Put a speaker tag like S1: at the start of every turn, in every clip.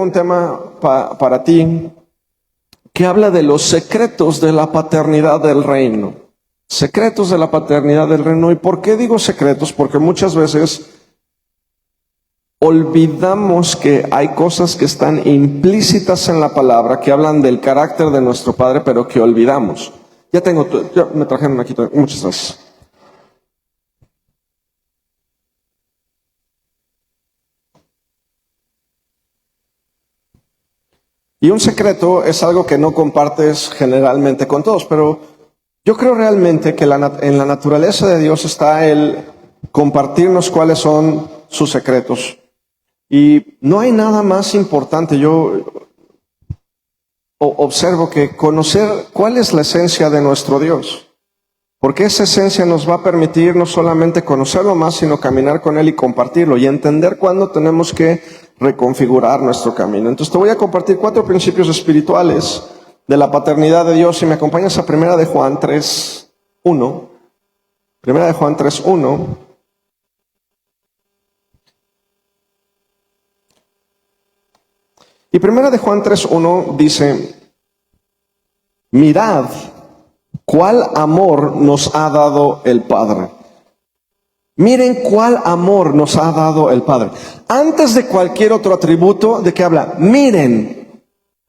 S1: un tema para ti que habla de los secretos de la paternidad del reino. Secretos de la paternidad del reino. ¿Y por qué digo secretos? Porque muchas veces olvidamos que hay cosas que están implícitas en la palabra, que hablan del carácter de nuestro Padre, pero que olvidamos. Ya me trajeron aquí, muchas gracias. Y un secreto es algo que no compartes generalmente con todos, pero yo creo realmente que en la naturaleza de Dios está el compartirnos cuáles son sus secretos. Y no hay nada más importante, yo observo, que conocer cuál es la esencia de nuestro Dios. Porque esa esencia nos va a permitir no solamente conocerlo más, sino caminar con Él y compartirlo y entender cuándo tenemos que reconfigurar nuestro camino. Entonces te voy a compartir 4 principios espirituales de la paternidad de Dios. Si me acompañas a 1 de Juan 3:1. 1 de Juan 3:1. Y 1 de Juan 3:1 dice: mirad cuál amor nos ha dado el Padre. Miren cuál amor nos ha dado el Padre. Antes de cualquier otro atributo, ¿de qué habla? Miren.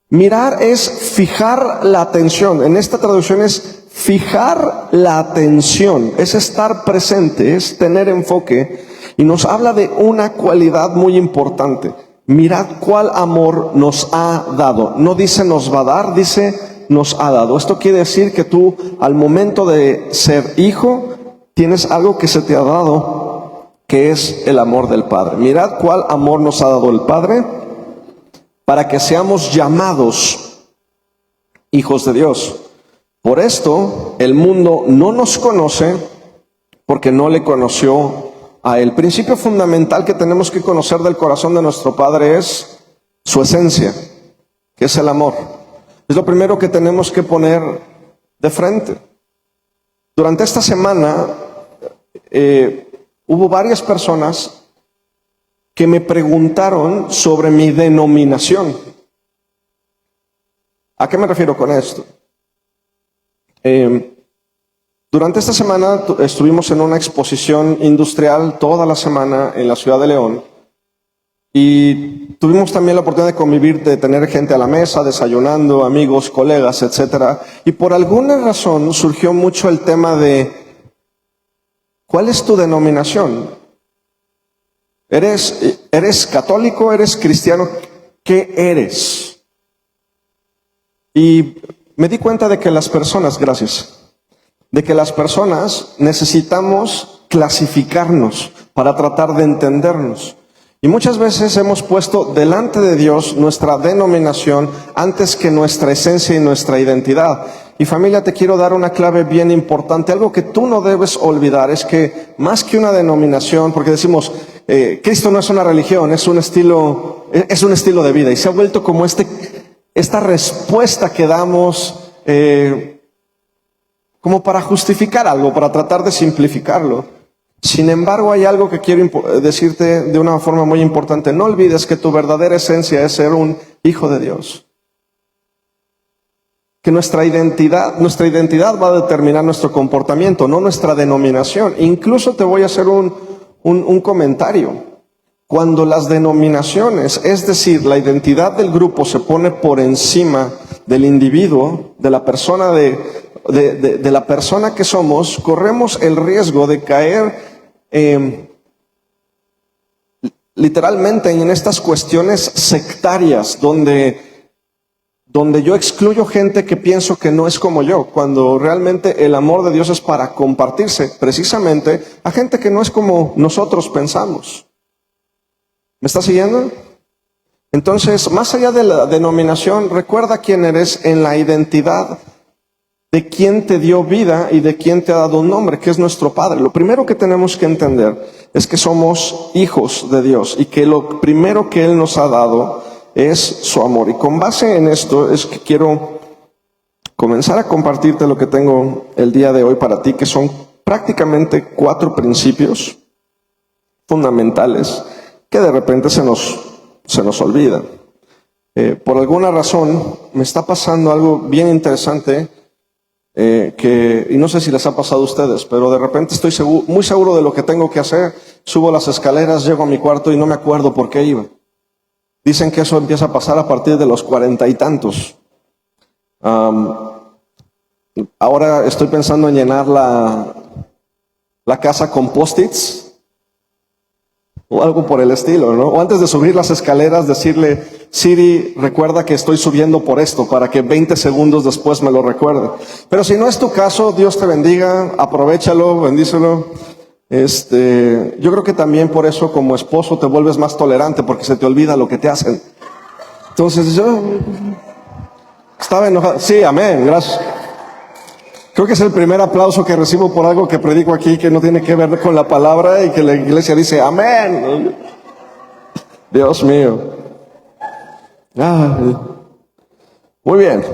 S1: Mirar es fijar la atención. En esta traducción es fijar la atención. Es estar presente, es tener enfoque. Y nos habla de una cualidad muy importante. Mirad cuál amor nos ha dado. No dice nos va a dar, dice nos ha dado. Esto quiere decir que tú, al momento de ser hijo, tienes algo que se te ha dado, que es el amor del Padre. Mirad cuál amor nos ha dado el Padre, para que seamos llamados hijos de Dios. Por esto, el mundo no nos conoce, porque no le conoció a Él. El principio fundamental que tenemos que conocer del corazón de nuestro Padre es su esencia, que es el amor. Es lo primero que tenemos que poner de frente. Durante esta semana hubo varias personas que me preguntaron sobre mi denominación. ¿A qué me refiero con esto? Durante esta semana estuvimos en una exposición industrial toda la semana en la ciudad de León. Y tuvimos también la oportunidad de convivir, de tener gente a la mesa, desayunando, amigos, colegas, etcétera. Y por alguna razón surgió mucho el tema de ¿cuál es tu denominación? ¿Eres católico? ¿Eres cristiano? ¿Qué eres? Y me di cuenta de que las personas, de que las personas necesitamos clasificarnos para tratar de entendernos. Y muchas veces hemos puesto delante de Dios nuestra denominación antes que nuestra esencia y nuestra identidad. Y familia, te quiero dar una clave bien importante. Algo que tú no debes olvidar es que más que una denominación, porque decimos, Cristo no es una religión, es un estilo de vida. Y se ha vuelto como esta respuesta que damos como para justificar algo, para tratar de simplificarlo. Sin embargo, hay algo que quiero decirte de una forma muy importante. No olvides que tu verdadera esencia es ser un hijo de Dios. Que nuestra identidad va a determinar nuestro comportamiento, no nuestra denominación. Incluso te voy a hacer un comentario. Cuando las denominaciones, es decir, la identidad del grupo se pone por encima del individuo, de la persona de la persona que somos, corremos el riesgo de caer literalmente en estas cuestiones sectarias donde yo excluyo gente que pienso que no es como yo, cuando realmente el amor de Dios es para compartirse precisamente a gente que no es como nosotros pensamos. ¿Me está siguiendo? Entonces, más allá de la denominación, recuerda quién eres en la identidad de quién te dio vida y de quién te ha dado un nombre, que es nuestro Padre. Lo primero que tenemos que entender es que somos hijos de Dios y que lo primero que Él nos ha dado es su amor. Y con base en esto es que quiero comenzar a compartirte lo que tengo el día de hoy para ti, que son prácticamente 4 principios fundamentales que de repente se nos olvidan. Por alguna razón me está pasando algo bien interesante, y no sé si les ha pasado a ustedes, pero de repente estoy muy seguro de lo que tengo que hacer, subo las escaleras, llego a mi cuarto y no me acuerdo por qué iba. Dicen que eso empieza a pasar a partir de los 40 y tantos. Ahora estoy pensando en llenar la casa con post-its o algo por el estilo, ¿no? O antes de subir las escaleras decirle, Siri, recuerda que estoy subiendo por esto, para que 20 segundos después me lo recuerde. Pero si no es tu caso, Dios te bendiga, aprovéchalo, bendícelo. Yo creo que también por eso como esposo te vuelves más tolerante, porque se te olvida lo que te hacen. Entonces yo estaba enojado. Sí, amén, gracias. Creo que es el primer aplauso que recibo por algo que predico aquí que no tiene que ver con la palabra y que la iglesia dice amén. Dios mío. Muy bien.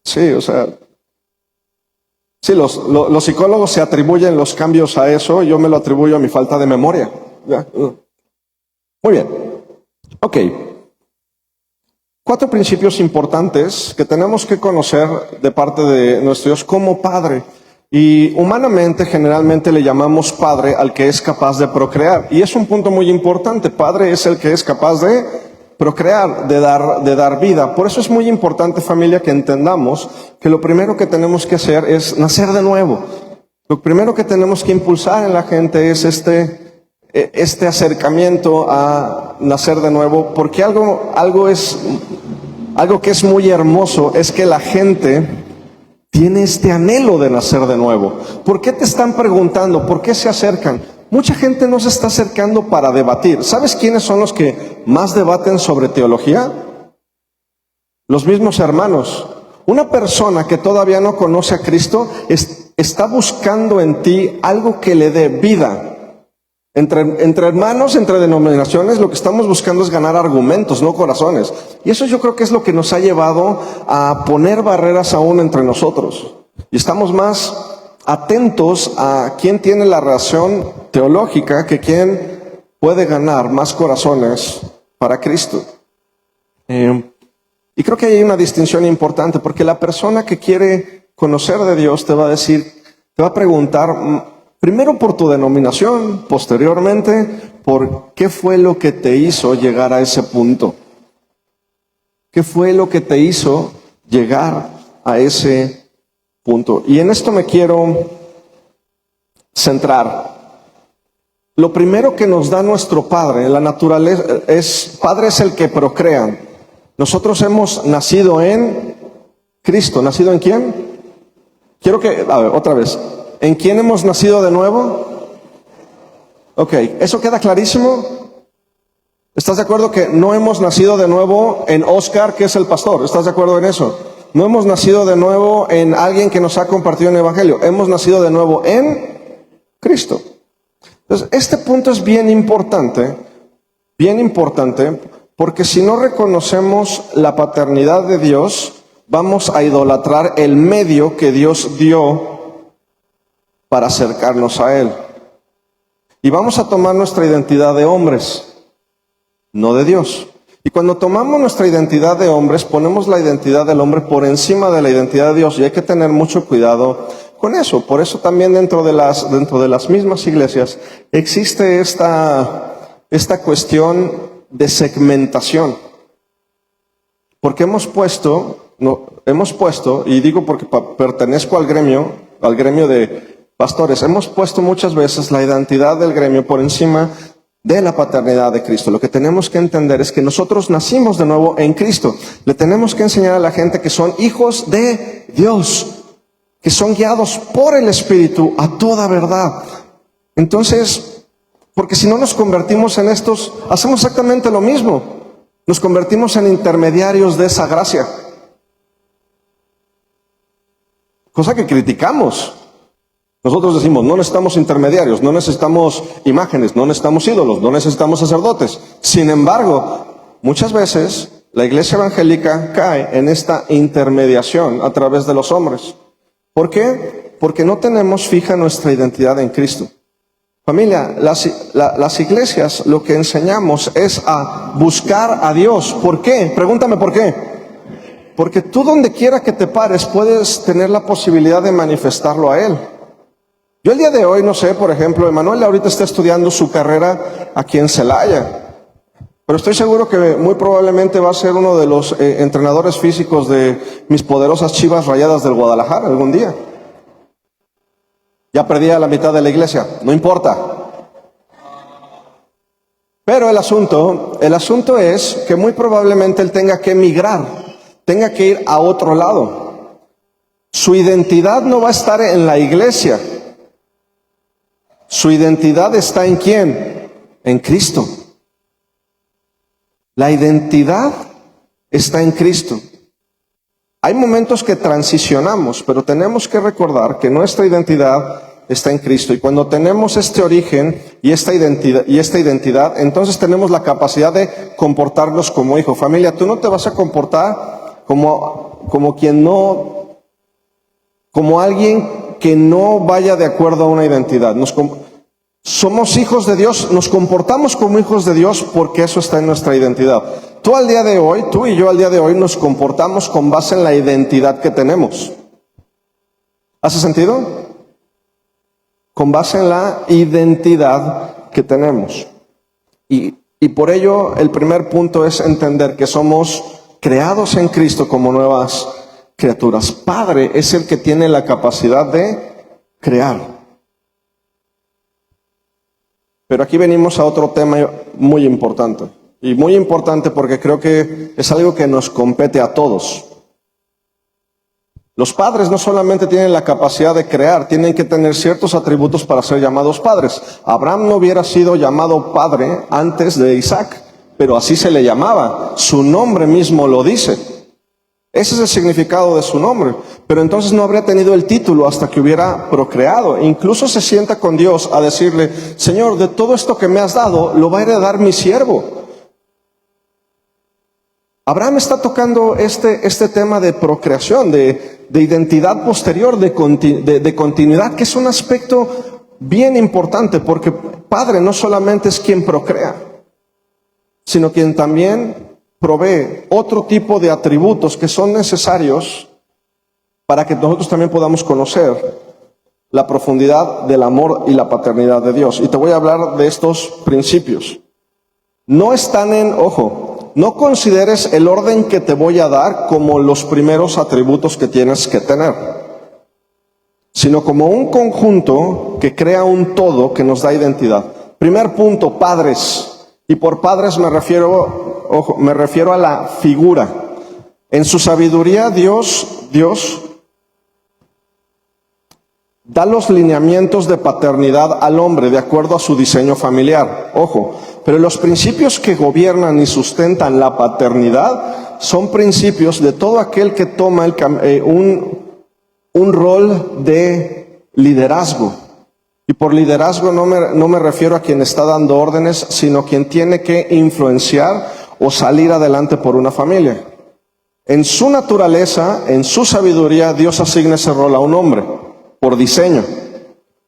S1: Sí, o sea, sí, los psicólogos se atribuyen los cambios a eso, yo me lo atribuyo a mi falta de memoria. Muy bien. Ok. 4 principios importantes que tenemos que conocer de parte de nuestro Dios como Padre. Y humanamente, generalmente le llamamos Padre al que es capaz de procrear. Y es un punto muy importante. Padre es el que es capaz de procrear, de dar vida. Por eso es muy importante, familia, que entendamos que lo primero que tenemos que hacer es nacer de nuevo. Lo primero que tenemos que impulsar en la gente es este acercamiento a nacer de nuevo, porque algo que es muy hermoso es que la gente tiene este anhelo de nacer de nuevo. ¿Por qué te están preguntando? ¿Por qué se acercan? Mucha gente no se está acercando para debatir. ¿Sabes quiénes son los que más debaten sobre teología? Los mismos hermanos. Una persona que todavía no conoce a Cristo está buscando en ti algo que le dé vida. Entre hermanos, entre denominaciones, lo que estamos buscando es ganar argumentos, no corazones. Y eso yo creo que es lo que nos ha llevado a poner barreras aún entre nosotros. Y estamos más atentos a quién tiene la razón teológica que quién puede ganar más corazones para Cristo. Y creo que hay una distinción importante, porque la persona que quiere conocer de Dios te va a preguntar primero por tu denominación, posteriormente por qué fue lo que te hizo llegar a ese punto. ¿Qué fue lo que te hizo llegar a ese punto? Y en esto me quiero centrar. Lo primero que nos da nuestro Padre, la naturaleza, Padre es el que procrea. Nosotros hemos nacido en Cristo. ¿Nacido en quién? Otra vez. ¿En quién hemos nacido de nuevo? Ok, ¿eso queda clarísimo? ¿Estás de acuerdo que no hemos nacido de nuevo en Oscar, que es el pastor? ¿Estás de acuerdo en eso? No hemos nacido de nuevo en alguien que nos ha compartido el evangelio. Hemos nacido de nuevo en Cristo. Entonces, este punto es bien importante, porque si no reconocemos la paternidad de Dios, vamos a idolatrar el medio que Dios dio para acercarnos a Él. Y vamos a tomar nuestra identidad de hombres, no de Dios. Y cuando tomamos nuestra identidad de hombres, ponemos la identidad del hombre por encima de la identidad de Dios. Y hay que tener mucho cuidado con eso. Por eso también dentro de las mismas iglesias existe esta cuestión de segmentación. Porque hemos puesto, y digo porque pertenezco al gremio de pastores, hemos puesto muchas veces la identidad del gremio por encima de la paternidad de Cristo. Lo que tenemos que entender es que nosotros nacimos de nuevo en Cristo. Le tenemos que enseñar a la gente que son hijos de Dios, que son guiados por el Espíritu a toda verdad. Entonces, porque si no nos convertimos en estos, hacemos exactamente lo mismo. Nos convertimos en intermediarios de esa gracia. Cosa que criticamos. Nosotros decimos, no necesitamos intermediarios, no necesitamos imágenes, no necesitamos ídolos, no necesitamos sacerdotes. Sin embargo, muchas veces la iglesia evangélica cae en esta intermediación a través de los hombres. ¿Por qué? Porque no tenemos fija nuestra identidad en Cristo. Familia, las iglesias lo que enseñamos es a buscar a Dios. ¿Por qué? Pregúntame por qué. Porque tú donde quiera que te pares puedes tener la posibilidad de manifestarlo a Él. Yo el día de hoy, no sé, por ejemplo, Emanuel ahorita está estudiando su carrera aquí en Celaya. Pero estoy seguro que muy probablemente va a ser uno de los entrenadores físicos de mis poderosas Chivas Rayadas del Guadalajara algún día. Ya perdí a la mitad de la iglesia, no importa. Pero el asunto es que muy probablemente él tenga que emigrar, tenga que ir a otro lado. Su identidad no va a estar en la iglesia. Su identidad está ¿en quién? En Cristo. La identidad está en Cristo. Hay momentos que transicionamos, pero tenemos que recordar que nuestra identidad está en Cristo. Y cuando tenemos este origen y esta identidad, entonces tenemos la capacidad de comportarnos como hijo. Familia, tú no te vas a comportar como alguien que no vaya de acuerdo a una identidad. Somos hijos de Dios, nos comportamos como hijos de Dios porque eso está en nuestra identidad. Tú y yo al día de hoy nos comportamos con base en la identidad que tenemos. ¿Hace sentido? Con base en la identidad que tenemos. Y por ello el primer punto es entender que somos creados en Cristo como nuevas criaturas. Padre es el que tiene la capacidad de crear. Pero aquí venimos a otro tema muy importante. Y muy importante porque creo que es algo que nos compete a todos. Los padres no solamente tienen la capacidad de crear, tienen que tener ciertos atributos para ser llamados padres. Abraham no hubiera sido llamado padre antes de Isaac, pero así se le llamaba. Su nombre mismo lo dice. Ese es el significado de su nombre. Pero entonces no habría tenido el título hasta que hubiera procreado. Incluso se sienta con Dios a decirle, Señor, de todo esto que me has dado, lo va a heredar mi siervo. Abraham está tocando este tema de procreación, de identidad posterior, de continuidad, que es un aspecto bien importante, porque padre no solamente es quien procrea, sino quien también provee otro tipo de atributos que son necesarios para que nosotros también podamos conocer la profundidad del amor y la paternidad de Dios. Y te voy a hablar de estos principios. No están no consideres el orden que te voy a dar como los primeros atributos que tienes que tener, sino como un conjunto que crea un todo que nos da identidad. Primer punto, padres. Y por padres me refiero a la figura. En su sabiduría Dios da los lineamientos de paternidad al hombre de acuerdo a su diseño familiar. Pero los principios que gobiernan y sustentan la paternidad son principios de todo aquel que toma un rol de liderazgo. Y por liderazgo no me refiero a quien está dando órdenes, sino quien tiene que influenciar o salir adelante por una familia. En su naturaleza, en su sabiduría, Dios asigna ese rol a un hombre, por diseño.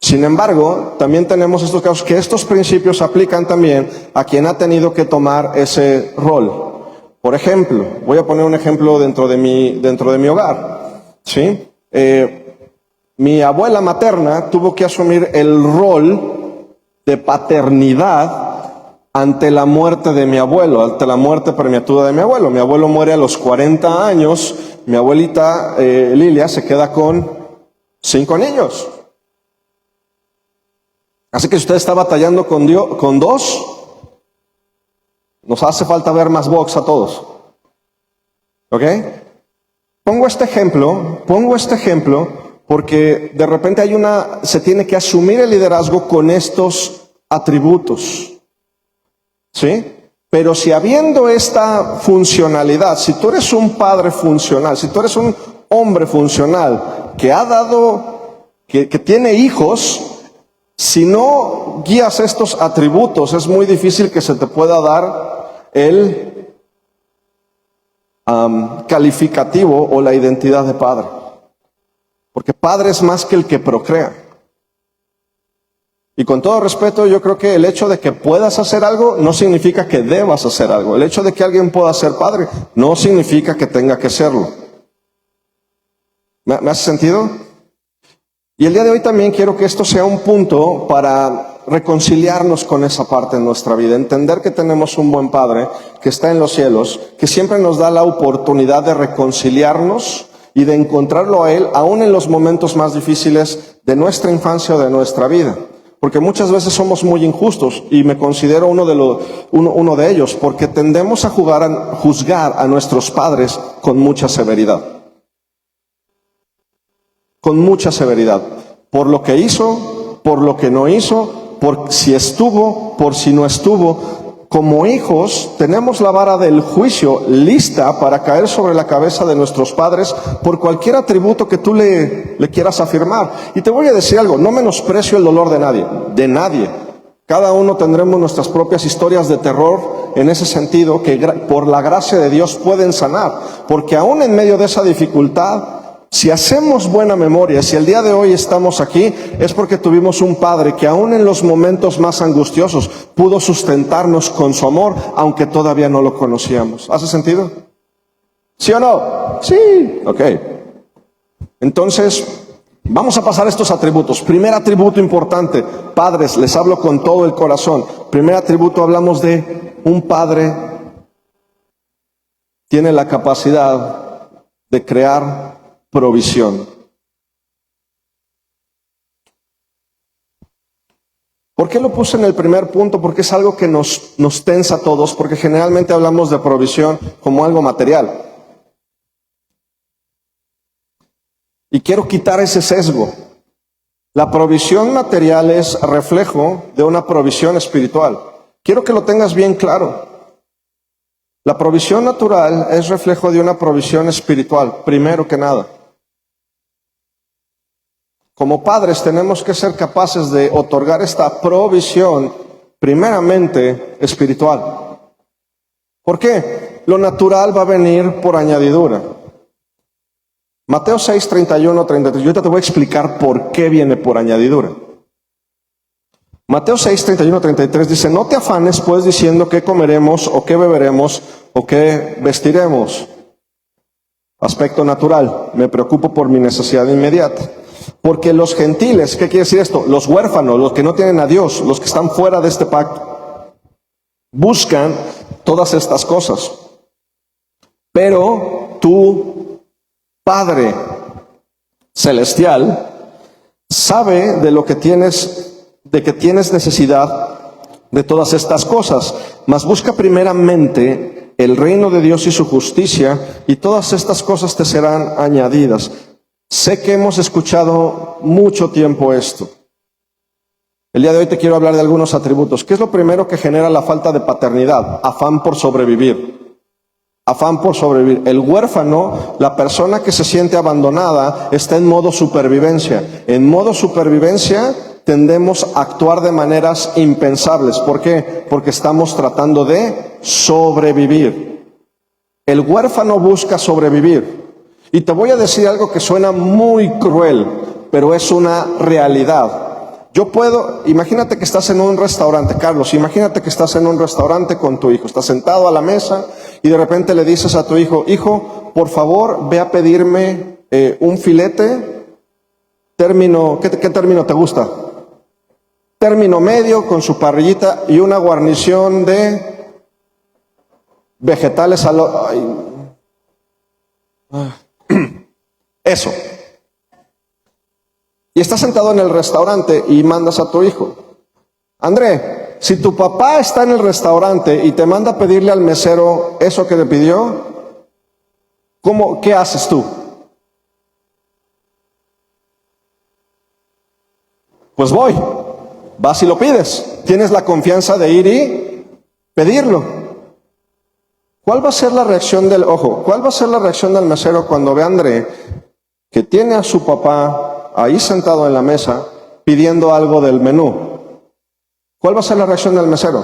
S1: Sin embargo, también tenemos estos casos que estos principios aplican también a quien ha tenido que tomar ese rol. Por ejemplo, voy a poner un ejemplo dentro de mi hogar, ¿sí? Mi abuela materna tuvo que asumir el rol de paternidad ante la muerte de mi abuelo, ante la muerte prematura de mi abuelo. Mi abuelo muere a los 40 años, mi abuelita Lilia se queda con 5 niños. Así que si usted está batallando con 2, nos hace falta ver más box a todos. ¿Ok? Pongo este ejemplo porque de repente se tiene que asumir el liderazgo con estos atributos. ¿Sí? Pero si habiendo esta funcionalidad, si tú eres un padre funcional, si tú eres un hombre funcional que tiene hijos, si no guías estos atributos, es muy difícil que se te pueda dar el calificativo o la identidad de padre. Porque padre es más que el que procrea. Y con todo respeto, yo creo que el hecho de que puedas hacer algo no significa que debas hacer algo. El hecho de que alguien pueda ser padre no significa que tenga que serlo. ¿Me hace sentido? Y el día de hoy también quiero que esto sea un punto para reconciliarnos con esa parte en nuestra vida. Entender que tenemos un buen Padre que está en los cielos, que siempre nos da la oportunidad de reconciliarnos y de encontrarlo a Él, aún en los momentos más difíciles de nuestra infancia o de nuestra vida. Porque muchas veces somos muy injustos y me considero uno de ellos, porque tendemos a juzgar a nuestros padres con mucha severidad. Con mucha severidad. Por lo que hizo, por lo que no hizo, por si estuvo, por si no estuvo. Como hijos tenemos la vara del juicio lista para caer sobre la cabeza de nuestros padres por cualquier atributo que tú le quieras afirmar. Y te voy a decir algo, no menosprecio el dolor de nadie, de nadie. Cada uno tendremos nuestras propias historias de terror en ese sentido que por la gracia de Dios pueden sanar. Porque aún en medio de esa dificultad, si hacemos buena memoria, si el día de hoy estamos aquí, es porque tuvimos un Padre que aún en los momentos más angustiosos pudo sustentarnos con su amor, aunque todavía no lo conocíamos. ¿Hace sentido? ¿Sí o no? Sí. Ok. Entonces, vamos a pasar estos atributos. Primer atributo importante. Padres, les hablo con todo el corazón. Primer atributo, hablamos de un Padre tiene la capacidad de crear provisión. ¿Por qué lo puse en el primer punto? Porque es algo que nos tensa a todos, porque generalmente hablamos de provisión como algo material. Y quiero quitar ese sesgo. La provisión material es reflejo de una provisión espiritual. Quiero que lo tengas bien claro. La provisión natural es reflejo de una provisión espiritual, primero que nada. Como padres tenemos que ser capaces de otorgar esta provisión primeramente espiritual. ¿Por qué? Lo natural va a venir por añadidura. Mateo 6, 31, 33. Yo ahorita te voy a explicar por qué viene por añadidura. Mateo 6, 31, 33 dice, no te afanes pues diciendo qué comeremos o qué beberemos o qué vestiremos. Aspecto natural, me preocupo por mi necesidad inmediata. Porque los gentiles, ¿qué quiere decir esto? Los huérfanos, los que no tienen a Dios, los que están fuera de este pacto, buscan todas estas cosas. Pero tu Padre Celestial sabe de que tienes necesidad de todas estas cosas, mas busca primeramente el reino de Dios y su justicia, y todas estas cosas te serán añadidas. Sé que hemos escuchado mucho tiempo esto. El día de hoy te quiero hablar de algunos atributos. ¿Qué es lo primero que genera la falta de paternidad? Afán por sobrevivir. Afán por sobrevivir. El huérfano, la persona que se siente abandonada, está en modo supervivencia. En modo supervivencia tendemos a actuar de maneras impensables. ¿Por qué? Porque estamos tratando de sobrevivir. El huérfano busca sobrevivir. Y te voy a decir algo que suena muy cruel, pero es una realidad. Imagínate que estás en un restaurante, Carlos, imagínate que estás en un restaurante con tu hijo, estás sentado a la mesa y de repente le dices a tu hijo, hijo, por favor, ve a pedirme un filete, ¿qué término te gusta? Término medio con su parrillita y una guarnición de vegetales Eso. Y estás sentado en el restaurante y mandas a tu hijo. André, si tu papá está en el restaurante y te manda a pedirle al mesero eso que le pidió, ¿qué haces tú? Pues vas y lo pides. Tienes la confianza de ir y pedirlo. ¿Cuál va a ser la reacción cuál va a ser la reacción del mesero cuando ve a André que tiene a su papá ahí sentado en la mesa pidiendo algo del menú? ¿Cuál va a ser la reacción del mesero?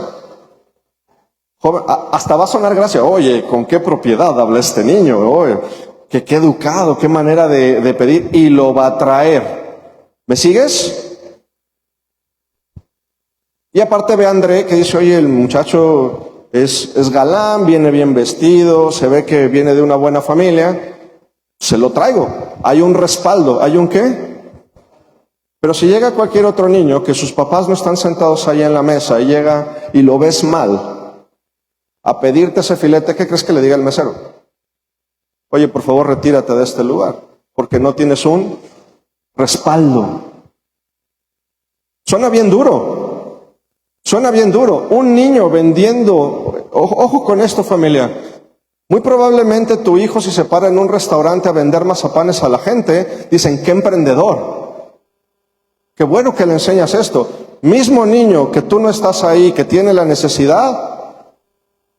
S1: Joven, hasta va a sonar gracia. Oye, ¿con qué propiedad habla este niño? Oye, qué educado, qué manera de pedir, y lo va a traer. ¿Me sigues? Y aparte ve a André que dice, oye, el muchacho es galán, viene bien vestido, se ve que viene de una buena familia, se lo traigo. Hay un respaldo, ¿hay un qué? Pero si llega cualquier otro niño que sus papás no están sentados ahí en la mesa y llega y lo ves mal a pedirte ese filete, ¿qué crees que le diga el mesero? Oye, por favor, retírate de este lugar, porque no tienes un respaldo. Suena bien duro. Suena bien duro. Un niño vendiendo, ojo con esto, familia. Muy probablemente tu hijo, si se para en un restaurante a vender mazapanes a la gente, dicen, qué emprendedor. Qué bueno que le enseñas esto. Mismo niño que tú no estás ahí, que tiene la necesidad,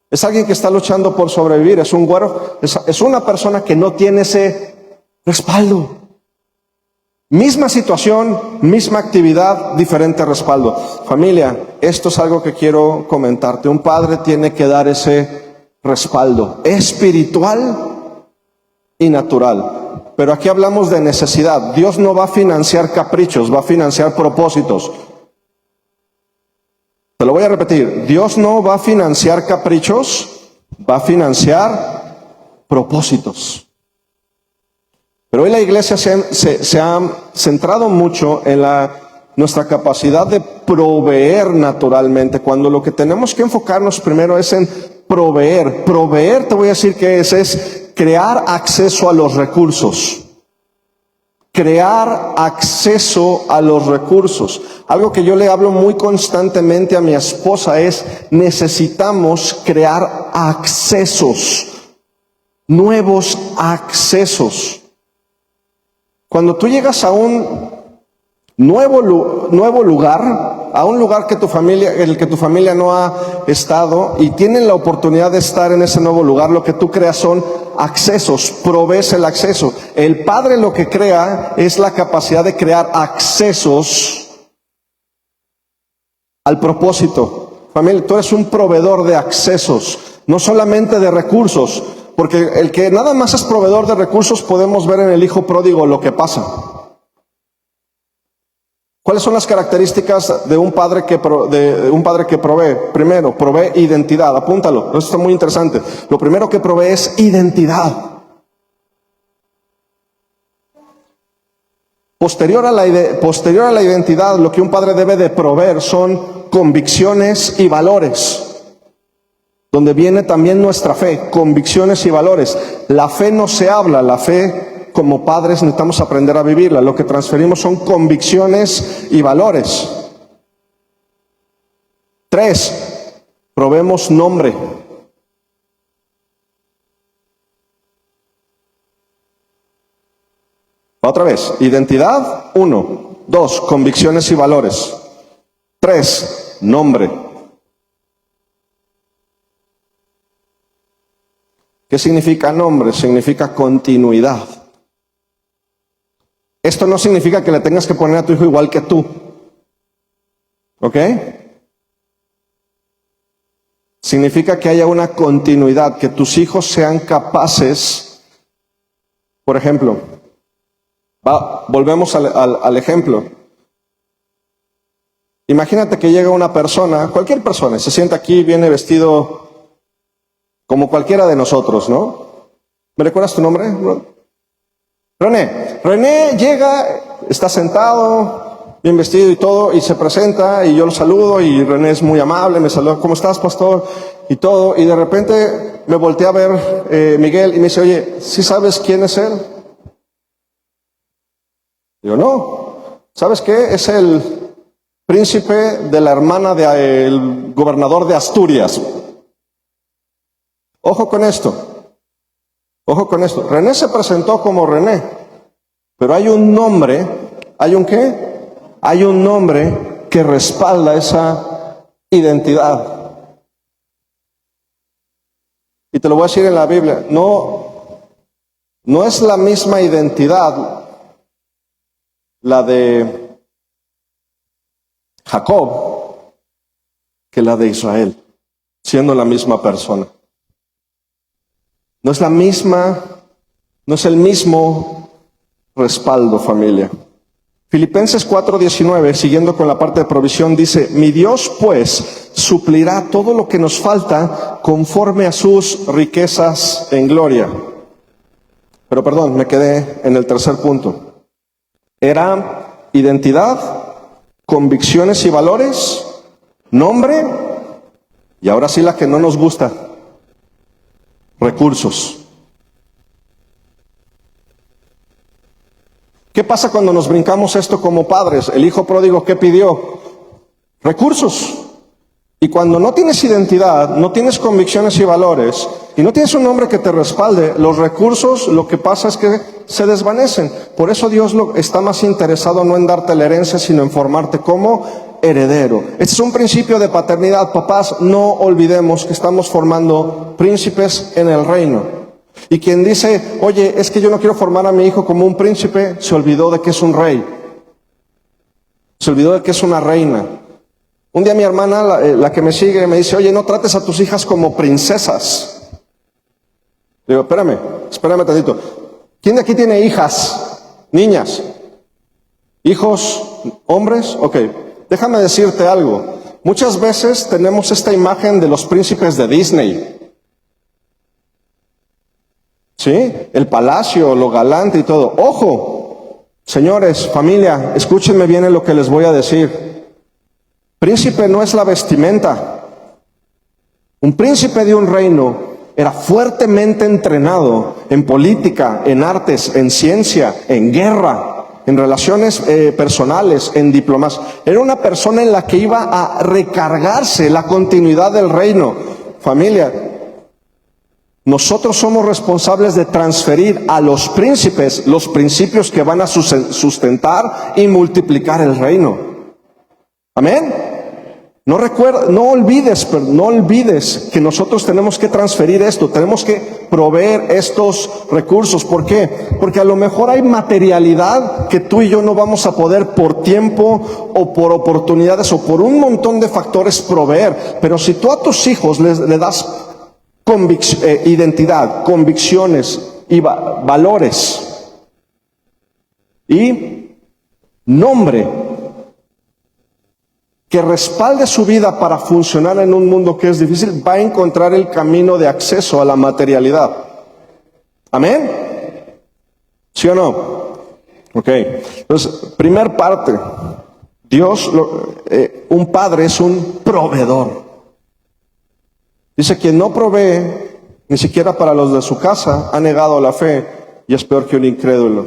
S1: es alguien que está luchando por sobrevivir, es un güero, es una persona que no tiene ese respaldo. Misma situación, misma actividad, diferente respaldo. Familia, esto es algo que quiero comentarte. Un padre tiene que dar ese respaldo espiritual y natural. Pero aquí hablamos de necesidad. Dios no va a financiar caprichos, va a financiar propósitos. Te lo voy a repetir. Dios no va a financiar caprichos, va a financiar propósitos. Pero hoy la iglesia se ha centrado mucho en nuestra capacidad de proveer naturalmente, cuando lo que tenemos que enfocarnos primero es en proveer. Proveer, te voy a decir que es crear acceso a los recursos. Crear acceso a los recursos. Algo que yo le hablo muy constantemente a mi esposa es, necesitamos crear accesos, nuevos accesos. Cuando tú llegas a un nuevo lugar, a un lugar que en el que tu familia no ha estado y tienen la oportunidad de estar en ese nuevo lugar, lo que tú creas son accesos, provees el acceso. El Padre lo que crea es la capacidad de crear accesos al propósito. Familia, tú eres un proveedor de accesos, no solamente de recursos, porque el que nada más es proveedor de recursos, podemos ver en el hijo pródigo lo que pasa. ¿Cuáles son las características de un padre que provee? Primero, provee identidad. Apúntalo, esto está muy interesante. Lo primero que provee es identidad. Posterior a la identidad, lo que un padre debe de proveer son convicciones y valores. Donde viene también nuestra fe, convicciones y valores. La fe no se habla, la fe como padres necesitamos aprender a vivirla. Lo que transferimos son convicciones y valores. 3, proveemos nombre. Otra vez, identidad, 1. 2, convicciones y valores. 3, nombre. ¿Qué significa nombre? Significa continuidad. Esto no significa que le tengas que poner a tu hijo igual que tú. ¿Ok? Significa que haya una continuidad, que tus hijos sean capaces. Por ejemplo, volvemos al ejemplo. Imagínate que llega una persona, cualquier persona, se sienta aquí, viene vestido como cualquiera de nosotros, ¿no? ¿Me recuerdas tu nombre, bro? René llega, está sentado, bien vestido y todo, y se presenta, y yo lo saludo, y René es muy amable, me saluda, ¿cómo estás, pastor? Y todo, y de repente me volteé a ver Miguel, y me dice, oye, ¿sí sabes quién es él? Digo, no, ¿sabes qué? Es el príncipe de la hermana del gobernador de Asturias. Ojo con esto. Ojo con esto. René se presentó como René, pero hay un nombre, ¿hay un qué? Hay un nombre que respalda esa identidad. Y te lo voy a decir en la Biblia, no es la misma identidad la de Jacob que la de Israel, siendo la misma persona. No es la misma, no es el mismo respaldo, familia. Filipenses 4:19, siguiendo con la parte de provisión, dice, mi Dios pues suplirá todo lo que nos falta conforme a sus riquezas en gloria. Pero perdón, me quedé en el tercer punto. Era identidad, convicciones y valores, nombre, y ahora sí la que no nos gusta, recursos. ¿Qué pasa cuando nos brincamos esto como padres? El hijo pródigo, ¿qué pidió? Recursos. Y cuando no tienes identidad, no tienes convicciones y valores, y no tienes un nombre que te respalde, los recursos, lo que pasa es que se desvanecen. Por eso Dios está más interesado no en darte la herencia, sino en formarte como heredero. Este es un principio de paternidad. Papás, no olvidemos que estamos formando príncipes en el reino. Y quien dice, oye, es que yo no quiero formar a mi hijo como un príncipe, se olvidó de que es un rey. Se olvidó de que es una reina. Un día mi hermana, la que me sigue, me dice, oye, no trates a tus hijas como princesas. Le digo, espérame tantito. ¿Quién de aquí tiene hijas? Niñas. ¿Hijos? ¿Hombres? Ok, déjame decirte algo. Muchas veces tenemos esta imagen de los príncipes de Disney. ¿Sí? El palacio, lo galante y todo. ¡Ojo! Señores, familia, escúchenme bien en lo que les voy a decir. Príncipe no es la vestimenta. Un príncipe de un reino era fuertemente entrenado en política, en artes, en ciencia, en guerra, en relaciones personales, en diplomacia. Era una persona en la que iba a recargarse la continuidad del reino. Familia, nosotros somos responsables de transferir a los príncipes los principios que van a sustentar y multiplicar el reino. Amén. No olvides que nosotros tenemos que transferir esto, tenemos que proveer estos recursos. ¿Por qué? Porque a lo mejor hay materialidad que tú y yo no vamos a poder por tiempo o por oportunidades o por un montón de factores proveer. Pero si tú a tus hijos le das identidad, convicciones y valores y nombre que respalde su vida para funcionar en un mundo que es difícil, va a encontrar el camino de acceso a la materialidad. ¿Amén? ¿Sí o no? Ok. Entonces, primer parte, Dios, un padre es un proveedor. Dice, quien no provee, ni siquiera para los de su casa, ha negado la fe y es peor que un incrédulo.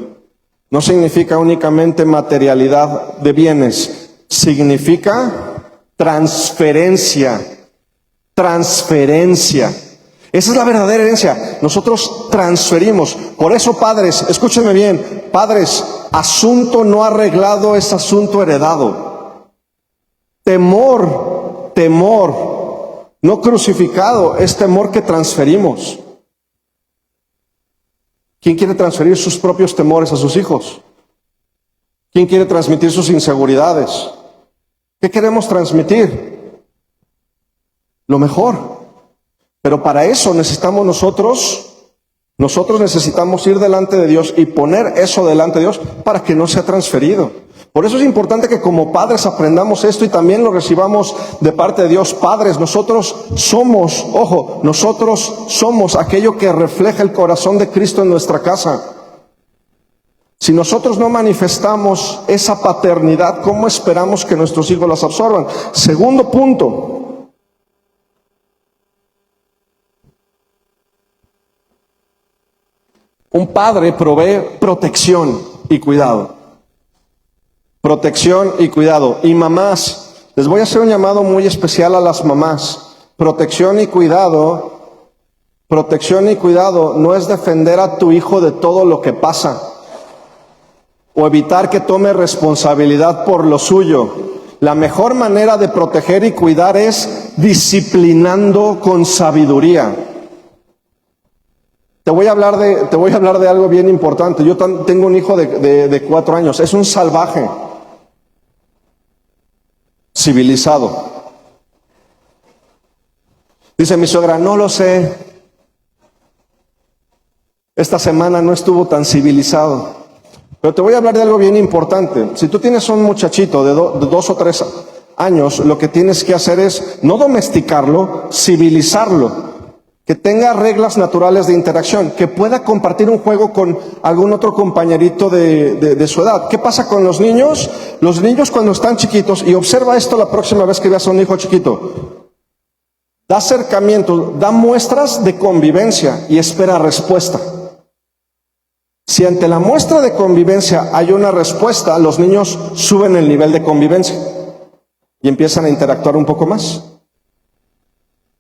S1: No significa únicamente materialidad de bienes, significa transferencia. Esa es la verdadera herencia. Nosotros transferimos. Por eso, padres, escúchenme bien, padres, asunto no arreglado es asunto heredado. Temor no crucificado es temor que transferimos. ¿Quién quiere transferir sus propios temores a sus hijos? ¿Quién quiere transmitir sus inseguridades? ¿Qué queremos transmitir? Lo mejor. Pero para eso necesitamos nosotros necesitamos ir delante de Dios y poner eso delante de Dios para que no sea transferido. Por eso es importante que como padres aprendamos esto y también lo recibamos de parte de Dios. Padres, nosotros somos aquello que refleja el corazón de Cristo en nuestra casa. Si nosotros no manifestamos esa paternidad, ¿cómo esperamos que nuestros hijos las absorban? Segundo punto. Un padre provee protección y cuidado. Protección y cuidado. Y mamás, les voy a hacer un llamado muy especial a las mamás. Protección y cuidado no es defender a tu hijo de todo lo que pasa o evitar que tome responsabilidad por lo suyo. La mejor manera de proteger y cuidar es disciplinando con sabiduría. Te voy a hablar de algo bien importante. Yo tengo un hijo de 4 años. Es un salvaje. Civilizado. Dice mi suegra, no lo sé. Esta semana no estuvo tan civilizado. Pero te voy a hablar de algo bien importante. Si tú tienes un muchachito de 2 o 3 años, lo que tienes que hacer es no domesticarlo, civilizarlo. Que tenga reglas naturales de interacción, que pueda compartir un juego con algún otro compañerito de su edad. ¿Qué pasa con los niños? Los niños cuando están chiquitos, y observa esto la próxima vez que veas a un hijo chiquito, da acercamiento, da muestras de convivencia y espera respuesta. Si ante la muestra de convivencia hay una respuesta, los niños suben el nivel de convivencia y empiezan a interactuar un poco más.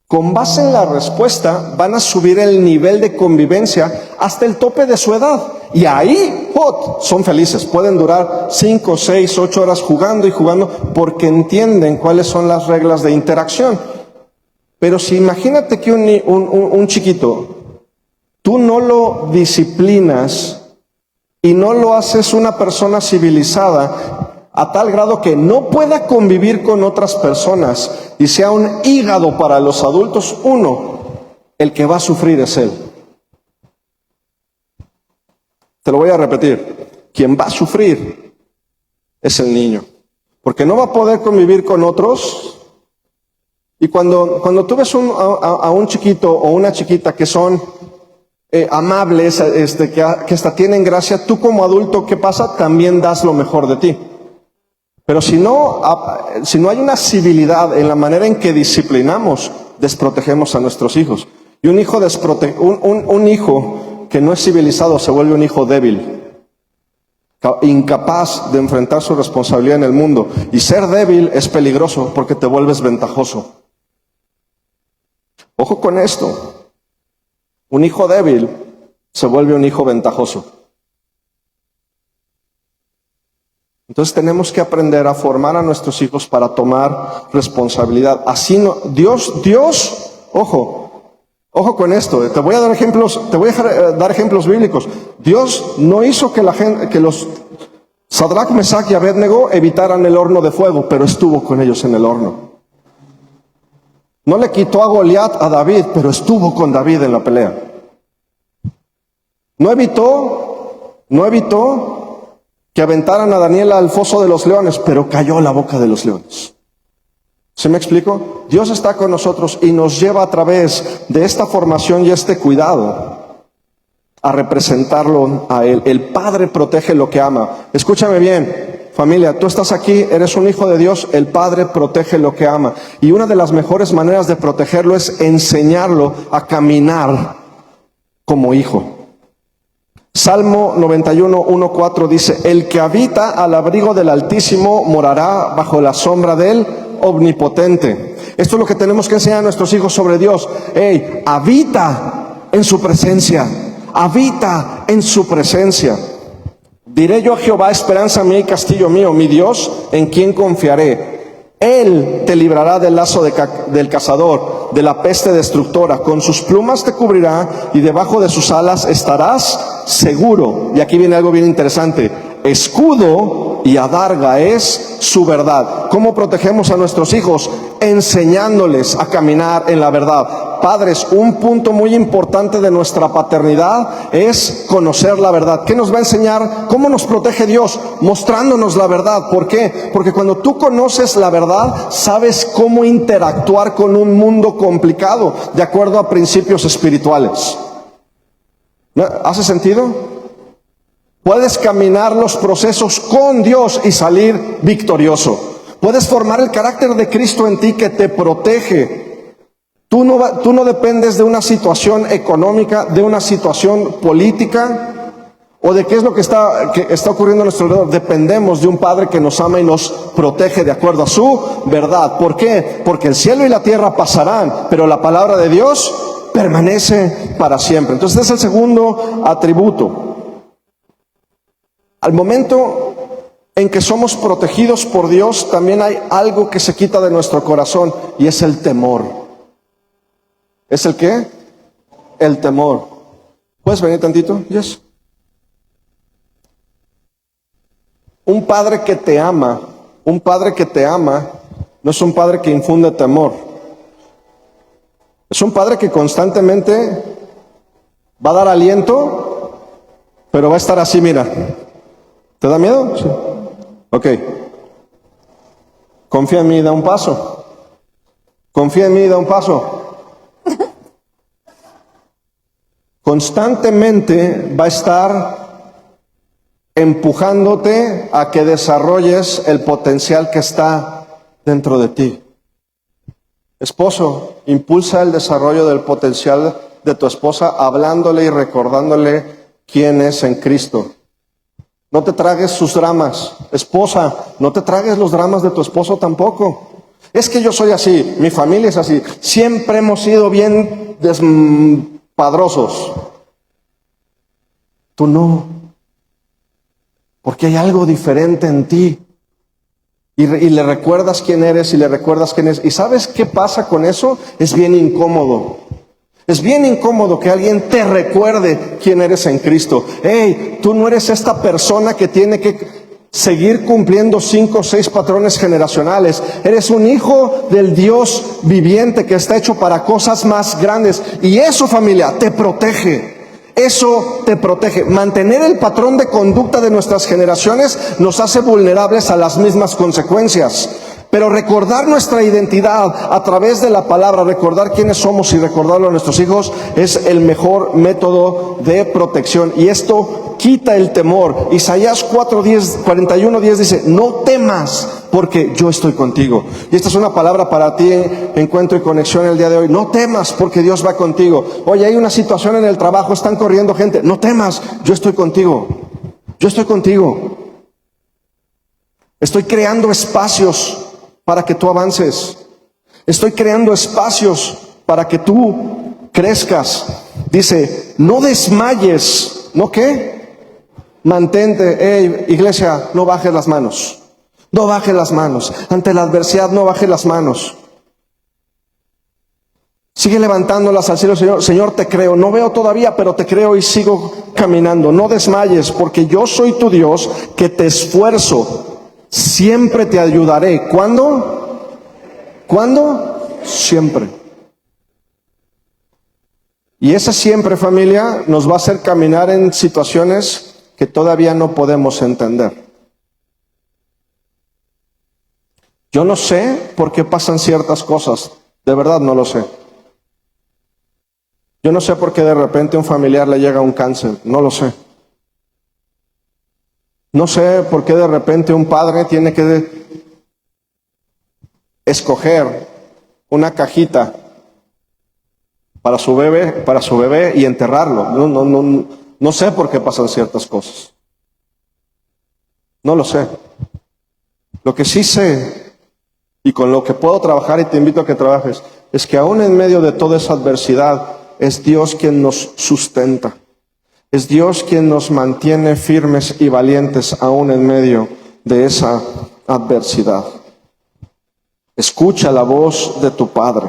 S1: Con base en la respuesta, van a subir el nivel de convivencia hasta el tope de su edad. Y ahí, son felices. Pueden durar 5, 6, 8 horas jugando y jugando porque entienden cuáles son las reglas de interacción. Pero si imagínate que un chiquito, tú no lo disciplinas y no lo haces una persona civilizada, a tal grado que no pueda convivir con otras personas y sea un hígado para los adultos, el que va a sufrir es él. Te lo voy a repetir. Quien va a sufrir es el niño. Porque no va a poder convivir con otros. Y cuando tú ves a un chiquito o una chiquita que son amables, que hasta tienen gracia, tú como adulto, ¿qué pasa? También das lo mejor de ti. Pero si no hay una civilidad en la manera en que disciplinamos, desprotegemos a nuestros hijos. Y un hijo que no es civilizado se vuelve un hijo débil, incapaz de enfrentar su responsabilidad en el mundo. Y ser débil es peligroso porque te vuelves ventajoso. Ojo con esto. Un hijo débil se vuelve un hijo ventajoso. Entonces tenemos que aprender a formar a nuestros hijos para tomar responsabilidad. Así no, Dios, ojo con esto. Te voy a dar ejemplos bíblicos. Dios no hizo que los Sadrach, Mesach y Abednego evitaran el horno de fuego, pero estuvo con ellos en el horno. No le quitó a Goliat a David, pero estuvo con David en la pelea. No evitó que aventaran a Daniel al foso de los leones, pero cayó la boca de los leones. ¿Se me explico? Dios está con nosotros y nos lleva a través de esta formación y este cuidado a representarlo a Él. El Padre protege lo que ama. Escúchame bien, familia, tú estás aquí, eres un hijo de Dios, el Padre protege lo que ama. Y una de las mejores maneras de protegerlo es enseñarlo a caminar como hijo. Salmo 91, 1-4 dice, el que habita al abrigo del Altísimo morará bajo la sombra del Omnipotente. Esto es lo que tenemos que enseñar a nuestros hijos sobre Dios. Habita en su presencia, habita en su presencia. Diré yo a Jehová, esperanza mía y castillo mío, mi Dios, en quien confiaré. Él te librará del lazo del cazador, de la peste destructora. Con sus plumas te cubrirá y debajo de sus alas estarás seguro. Y aquí viene algo bien interesante. Escudo y adarga es su verdad. ¿Cómo protegemos a nuestros hijos? Enseñándoles a caminar en la verdad. Padres, un punto muy importante de nuestra paternidad es conocer la verdad. ¿Qué nos va a enseñar? ¿Cómo nos protege Dios? Mostrándonos la verdad. ¿Por qué? Porque cuando tú conoces la verdad, sabes cómo interactuar con un mundo complicado de acuerdo a principios espirituales. ¿Hace sentido? Puedes caminar los procesos con Dios y salir victorioso. Puedes formar el carácter de Cristo en ti que te protege. Tú no dependes de una situación económica, de una situación política o de qué es lo que está ocurriendo a nuestro alrededor. Dependemos de un Padre que nos ama y nos protege de acuerdo a su verdad. ¿Por qué? Porque el cielo y la tierra pasarán, pero la palabra de Dios permanece para siempre. Entonces es el segundo atributo. Al momento en que somos protegidos por Dios, también hay algo que se quita de nuestro corazón y es el temor. ¿Es el qué? El temor. ¿Puedes venir tantito? Yes. Un padre que te ama no es un padre que infunde temor. Es un padre que constantemente va a dar aliento, pero va a estar así, mira. ¿Te da miedo? Sí. Ok. Confía en mí y da un paso. Confía en mí y da un paso. Constantemente va a estar empujándote a que desarrolles el potencial que está dentro de ti. Esposo, impulsa el desarrollo del potencial de tu esposa hablándole y recordándole quién es en Cristo. No te tragues sus dramas. Esposa, no te tragues los dramas de tu esposo tampoco. Es que yo soy así, mi familia es así. Siempre hemos sido bien despadrosos. Tú no. Porque hay algo diferente en ti. Y le recuerdas quién eres y le recuerdas quién es. ¿Y sabes qué pasa con eso? Es bien incómodo. Es bien incómodo que alguien te recuerde quién eres en Cristo. Hey, tú no eres esta persona que tiene que seguir cumpliendo 5 o 6 patrones generacionales. Eres un hijo del Dios viviente que está hecho para cosas más grandes. Y eso, familia, te protege. Eso te protege. Mantener el patrón de conducta de nuestras generaciones nos hace vulnerables a las mismas consecuencias. Pero recordar nuestra identidad a través de la palabra, recordar quiénes somos y recordarlo a nuestros hijos es el mejor método de protección. Y esto quita el temor. Isaías 41:10 dice, no temas porque yo estoy contigo. Y esta es una palabra para ti, encuentro y conexión el día de hoy. No temas porque Dios va contigo. Oye, hay una situación en el trabajo, están corriendo gente. No temas, yo estoy contigo. Yo estoy contigo. Estoy creando espacios para que tú avances. Estoy creando espacios para que tú crezcas. Dice, no desmayes. ¿No qué? Mantente. Hey, iglesia, no bajes las manos. No bajes las manos. Ante la adversidad, no bajes las manos. Sigue levantándolas al cielo, Señor. Señor, te creo. No veo todavía, pero te creo y sigo caminando. No desmayes, porque yo soy tu Dios que te esfuerzo. Siempre te ayudaré. ¿Cuándo? ¿Cuándo? Siempre. Y ese siempre, familia, nos va a hacer caminar en situaciones que todavía no podemos entender. Yo no sé por qué pasan ciertas cosas. De verdad no lo sé. Yo no sé por qué de repente a un familiar le llega un cáncer. No lo sé. No sé por qué de repente un padre tiene que escoger una cajita para su bebé y enterrarlo. No sé por qué pasan ciertas cosas. No lo sé. Lo que sí sé y con lo que puedo trabajar y te invito a que trabajes es que aún en medio de toda esa adversidad es Dios quien nos sustenta. Es Dios quien nos mantiene firmes y valientes aún en medio de esa adversidad. Escucha la voz de tu Padre,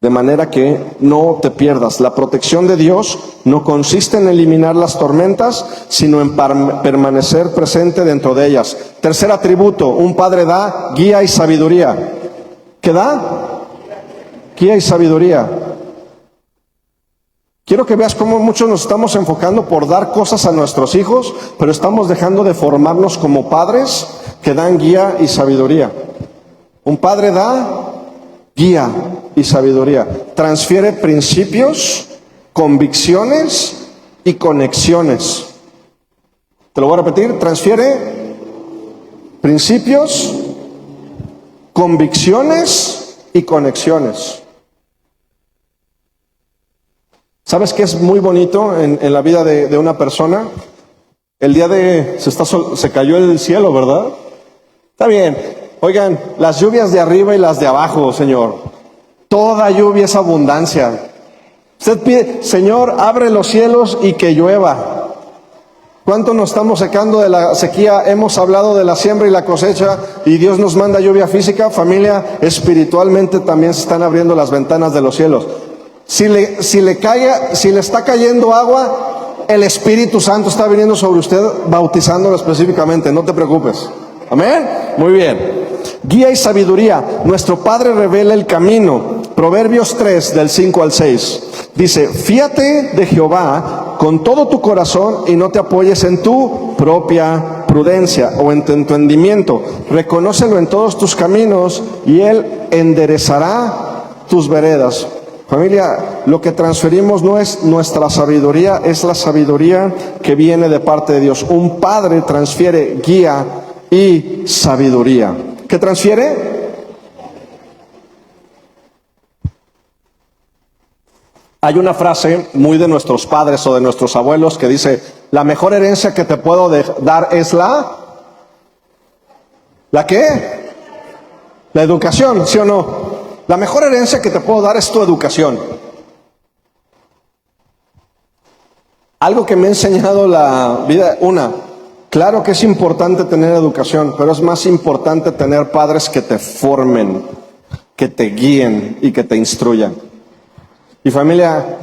S1: de manera que no te pierdas. La protección de Dios no consiste en eliminar las tormentas, sino en permanecer presente dentro de ellas. Tercer atributo, un padre da guía y sabiduría. ¿Qué da? Guía y sabiduría. Quiero que veas cómo muchos nos estamos enfocando por dar cosas a nuestros hijos, pero estamos dejando de formarnos como padres que dan guía y sabiduría. Un padre da guía y sabiduría. Transfiere principios, convicciones y conexiones. Te lo voy a repetir. Transfiere principios, convicciones y conexiones. ¿Sabes qué es muy bonito en la vida de una persona? El día se cayó el cielo, ¿verdad? Está bien. Oigan, las lluvias de arriba y las de abajo, Señor. Toda lluvia es abundancia. Usted pide, Señor, abre los cielos y que llueva. ¿Cuánto nos estamos secando de la sequía? Hemos hablado de la siembra y la cosecha y Dios nos manda lluvia física. Familia, espiritualmente también se están abriendo las ventanas de los cielos. Si le está cayendo agua, el Espíritu Santo está viniendo sobre usted, bautizándolo específicamente, no te preocupes. Amén. Muy bien. Guía y sabiduría. Nuestro Padre revela el camino. Proverbios 3, del 5 al 6. Dice, fíate de Jehová con todo tu corazón y no te apoyes en tu propia prudencia o en tu entendimiento. Reconócelo en todos tus caminos y Él enderezará tus veredas. Familia, lo que transferimos no es nuestra sabiduría, es la sabiduría que viene de parte de Dios. Un padre transfiere guía y sabiduría. ¿Qué transfiere? Hay una frase muy de nuestros padres o de nuestros abuelos que dice, la mejor herencia que te puedo dar es ¿la qué? La educación, ¿sí o no? La mejor herencia que te puedo dar es tu educación. Algo que me ha enseñado la vida, claro que es importante tener educación, pero es más importante tener padres que te formen, que te guíen y que te instruyan. Y familia,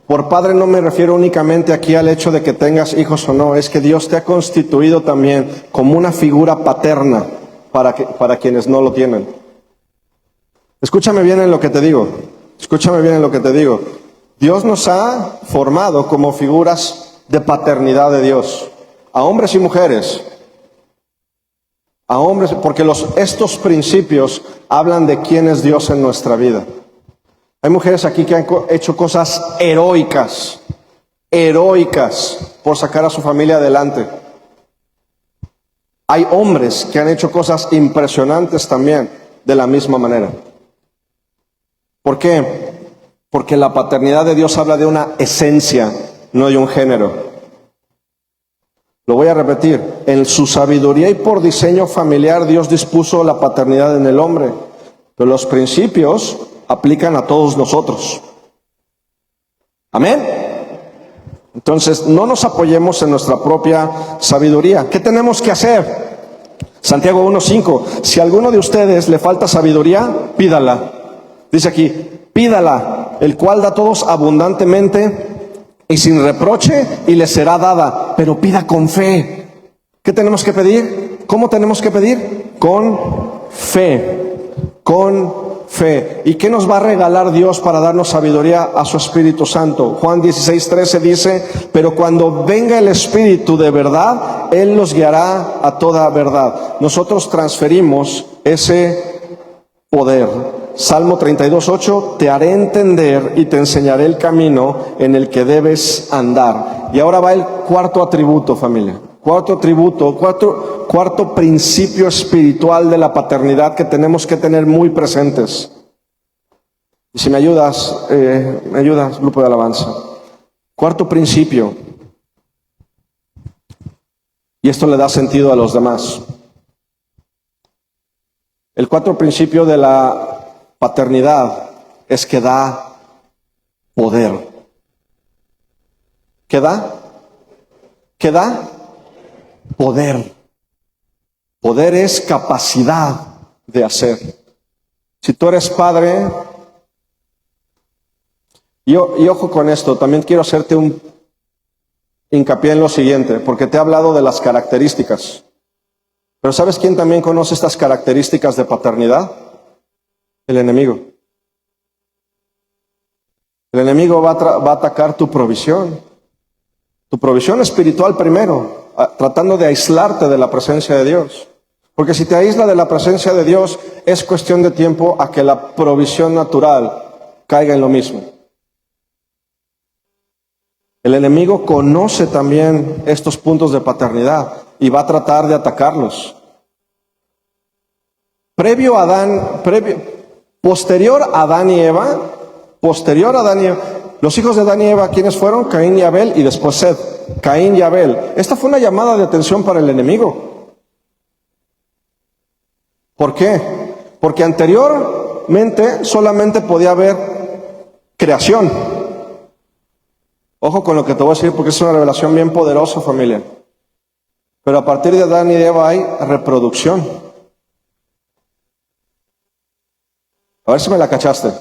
S1: por padre no me refiero únicamente aquí al hecho de que tengas hijos o no, es que Dios te ha constituido también como una figura paterna para quienes no lo tienen. Escúchame bien en lo que te digo, escúchame bien en lo que te digo. Dios nos ha formado como figuras de paternidad de Dios, a hombres y mujeres, a hombres, porque estos principios hablan de quién es Dios en nuestra vida. Hay mujeres aquí que han hecho cosas heroicas por sacar a su familia adelante. Hay hombres que han hecho cosas impresionantes también de la misma manera. ¿Por qué? Porque la paternidad de Dios habla de una esencia, no de un género. Lo voy a repetir. En su sabiduría y por diseño familiar, Dios dispuso la paternidad en el hombre. Pero los principios aplican a todos nosotros. Amén. Entonces, no nos apoyemos en nuestra propia sabiduría. ¿Qué tenemos que hacer? Santiago 1:5. Si a alguno de ustedes le falta sabiduría, pídala. Dice aquí, pídala, el cual da a todos abundantemente y sin reproche, y le será dada. Pero pida con fe. ¿Qué tenemos que pedir? ¿Cómo tenemos que pedir? Con fe. Con fe. ¿Y qué nos va a regalar Dios para darnos sabiduría? A su Espíritu Santo. Juan 16:13 dice, pero cuando venga el Espíritu de verdad, Él los guiará a toda verdad. Nosotros transferimos ese poder. Salmo 32:8, te haré entender y te enseñaré el camino en el que debes andar. Y ahora va el cuarto atributo, familia. Cuarto principio espiritual de la paternidad que tenemos que tener muy presentes. Y si me ayudas, grupo de alabanza. Cuarto principio. Y esto le da sentido a los demás. El cuarto principio de la paternidad es que da poder. ¿Qué da? ¿Qué da? Poder. Poder es capacidad de hacer. Si tú eres padre, y ojo con esto, también quiero hacerte un hincapié en lo siguiente, porque te he hablado de las características. Pero ¿sabes quién también conoce estas características de paternidad? El enemigo. El enemigo va a atacar tu provisión espiritual primero, tratando de aislarte de la presencia de Dios. Porque si te aísla de la presencia de Dios, es cuestión de tiempo a que la provisión natural caiga en lo mismo. El enemigo conoce también estos puntos de paternidad y va a tratar de atacarlos. Posterior a Adán y Eva, los hijos de Adán y Eva, ¿quiénes fueron? Caín y Abel, y después Seth. Caín y Abel. Esta fue una llamada de atención para el enemigo. ¿Por qué? Porque anteriormente solamente podía haber creación. Ojo con lo que te voy a decir, porque es una revelación bien poderosa, familia. Pero a partir de Adán y de Eva hay reproducción. A ver si me la cachaste.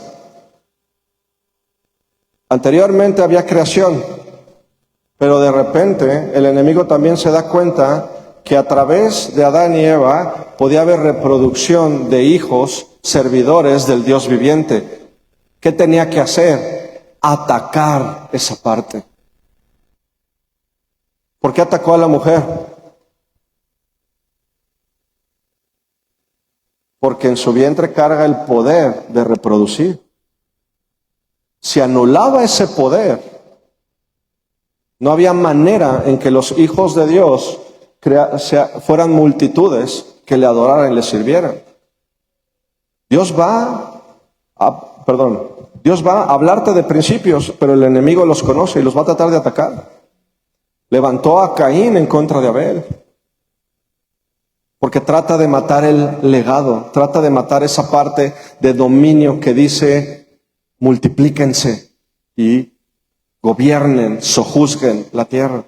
S1: Anteriormente había creación, pero de repente el enemigo también se da cuenta que a través de Adán y Eva podía haber reproducción de hijos servidores del Dios viviente. ¿Qué tenía que hacer? Atacar esa parte. ¿Por qué atacó a la mujer? porque en su vientre carga el poder de reproducir. Si anulaba ese poder, no había manera en que los hijos de Dios fueran multitudes que le adoraran y le sirvieran. Dios va a hablarte de principios, pero el enemigo los conoce y los va a tratar de atacar. Levantó a Caín en contra de Abel, porque trata de matar el legado, trata de matar esa parte de dominio que dice: multiplíquense y gobiernen, sojuzguen la tierra.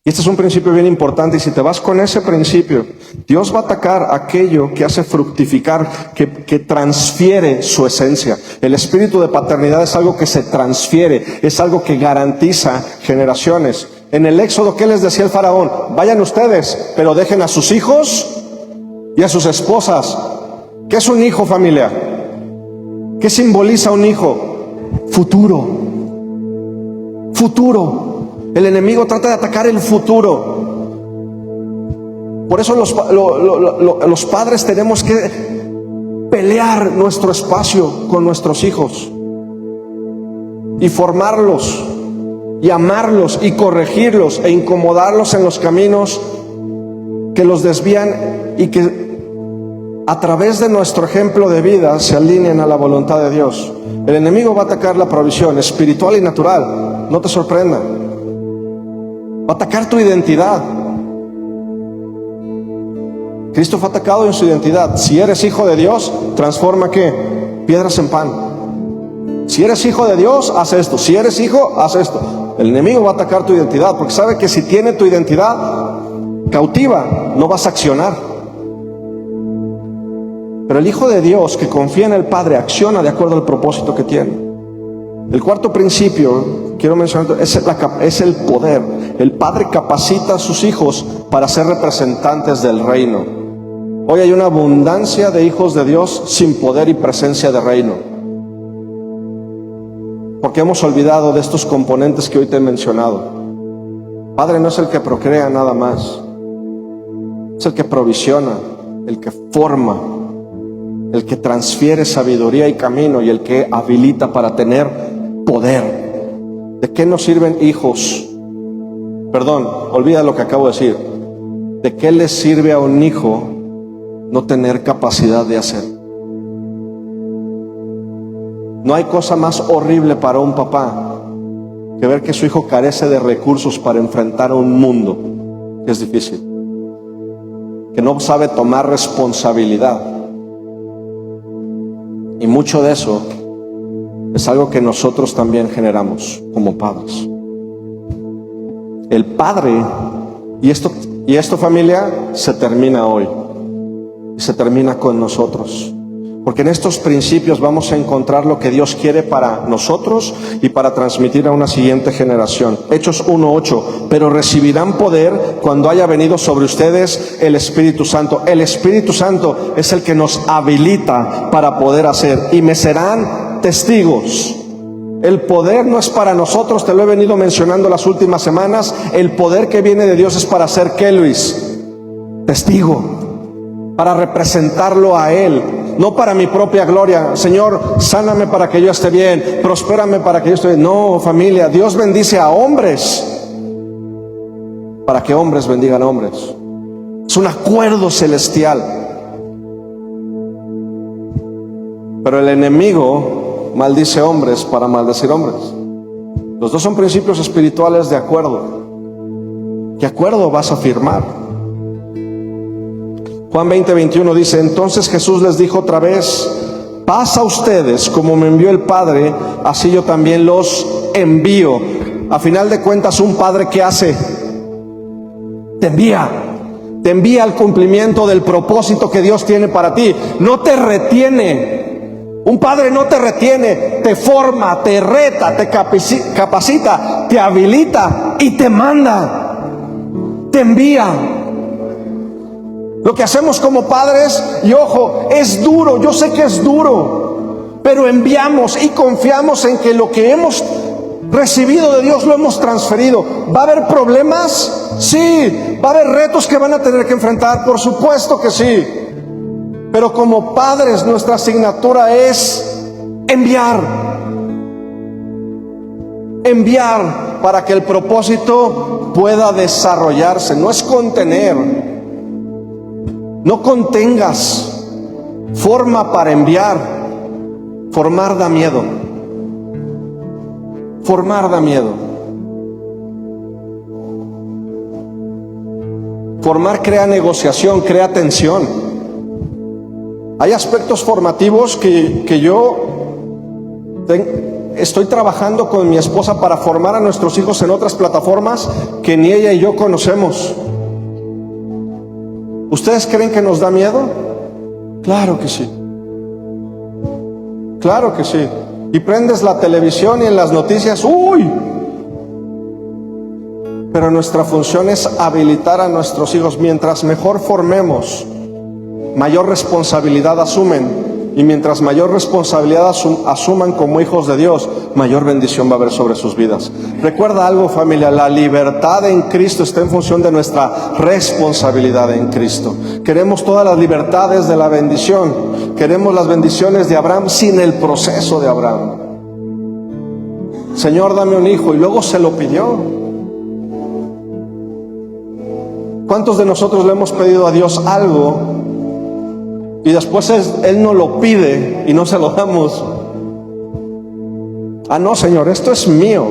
S1: Y este es un principio bien importante, y si te vas con ese principio, Dios va a atacar aquello que hace fructificar, que transfiere su esencia. El espíritu de paternidad es algo que se transfiere, es algo que garantiza generaciones. En el Éxodo, ¿qué les decía el faraón? Vayan ustedes, pero dejen a sus hijos y a sus esposas. ¿Qué es un hijo, familia? ¿Qué simboliza un hijo? Futuro. Futuro. El enemigo trata de atacar el futuro. Por eso los padres tenemos que pelear nuestro espacio con nuestros hijos y formarlos y amarlos y corregirlos e incomodarlos en los caminos que los desvían, y que a través de nuestro ejemplo de vida se alineen a la voluntad de Dios. El enemigo va a atacar la provisión espiritual y natural. No te sorprenda. Va a atacar tu identidad. Cristo fue atacado en su identidad. Si eres hijo de Dios, transforma ¿qué? Piedras en pan. Si eres hijo de Dios, haz esto. Si eres hijo, haz esto. El enemigo va a atacar tu identidad, porque sabe que si tiene tu identidad cautiva, no vas a accionar. Pero el hijo de Dios que confía en el Padre acciona de acuerdo al propósito que tiene. El cuarto principio, quiero mencionar, es el poder. El Padre capacita a sus hijos para ser representantes del reino. Hoy hay una abundancia de hijos de Dios sin poder y presencia de reino, porque hemos olvidado de estos componentes que hoy te he mencionado. Padre no es el que procrea nada más, es el que provisiona, el que forma, el que transfiere sabiduría y camino, y el que habilita para tener poder. ¿De qué nos sirven hijos? Perdón, olvida lo que acabo de decir. ¿De qué le sirve a un hijo no tener capacidad de hacer? No hay cosa más horrible para un papá que ver que su hijo carece de recursos para enfrentar a un mundo que es difícil, que no sabe tomar responsabilidad. Y mucho de eso es algo que nosotros también generamos como padres. El Padre, y esto familia, se termina hoy, y se termina con nosotros, porque en estos principios vamos a encontrar lo que Dios quiere para nosotros y para transmitir a una siguiente generación. Hechos 1:8, pero recibirán poder cuando haya venido sobre ustedes el Espíritu Santo. El Espíritu Santo es el que nos habilita para poder hacer, y me serán testigos. El poder no es para nosotros, te lo he venido mencionando las últimas semanas. El poder que viene de Dios es para ser ¿qué, Luis? Testigo, para representarlo a Él, no para mi propia gloria. Señor, sáname para que yo esté bien, prospérame para que yo esté bien. No, familia, Dios bendice a hombres para que hombres bendigan a hombres. Es un acuerdo celestial. Pero el enemigo maldice hombres para maldecir hombres. Los dos son principios espirituales de acuerdo. ¿Qué acuerdo vas a firmar? Juan 20:21 dice: entonces Jesús les dijo otra vez: paz a ustedes, como me envió el Padre, así yo también los envío. A final de cuentas, un padre, ¿qué hace? Te envía al cumplimiento del propósito que Dios tiene para ti. No te retiene. Un padre no te retiene, te forma, te reta, te capacita, te habilita y te manda, te envía. Lo que hacemos como padres, y ojo, es duro, yo sé que es duro, pero enviamos y confiamos en que lo que hemos recibido de Dios lo hemos transferido. ¿Va a haber problemas? Sí. ¿Va a haber retos que van a tener que enfrentar? Por supuesto que sí. Pero como padres, nuestra asignatura es enviar. Enviar para que el propósito pueda desarrollarse. No es contener. No contengas. Forma para enviar. Formar da miedo. Formar da miedo. Formar crea negociación, crea tensión. Hay aspectos formativos que yo estoy trabajando con mi esposa para formar a nuestros hijos en otras plataformas que ni ella y yo conocemos. ¿Ustedes creen que nos da miedo? Claro que sí. Claro que sí. Y prendes la televisión y en las noticias, ¡uy! Pero nuestra función es habilitar a nuestros hijos. Mientras mejor formemos, mayor responsabilidad asumen. Y mientras mayor responsabilidad asuman como hijos de Dios, mayor bendición va a haber sobre sus vidas. Recuerda algo, familia: la libertad en Cristo está en función de nuestra responsabilidad en Cristo. Queremos todas las libertades de la bendición. Queremos las bendiciones de Abraham sin el proceso de Abraham. Señor, dame un hijo, y luego se lo pidió. ¿Cuántos de nosotros le hemos pedido a Dios algo y después Él no lo pide y no se lo damos? Ah, no, Señor, esto es mío.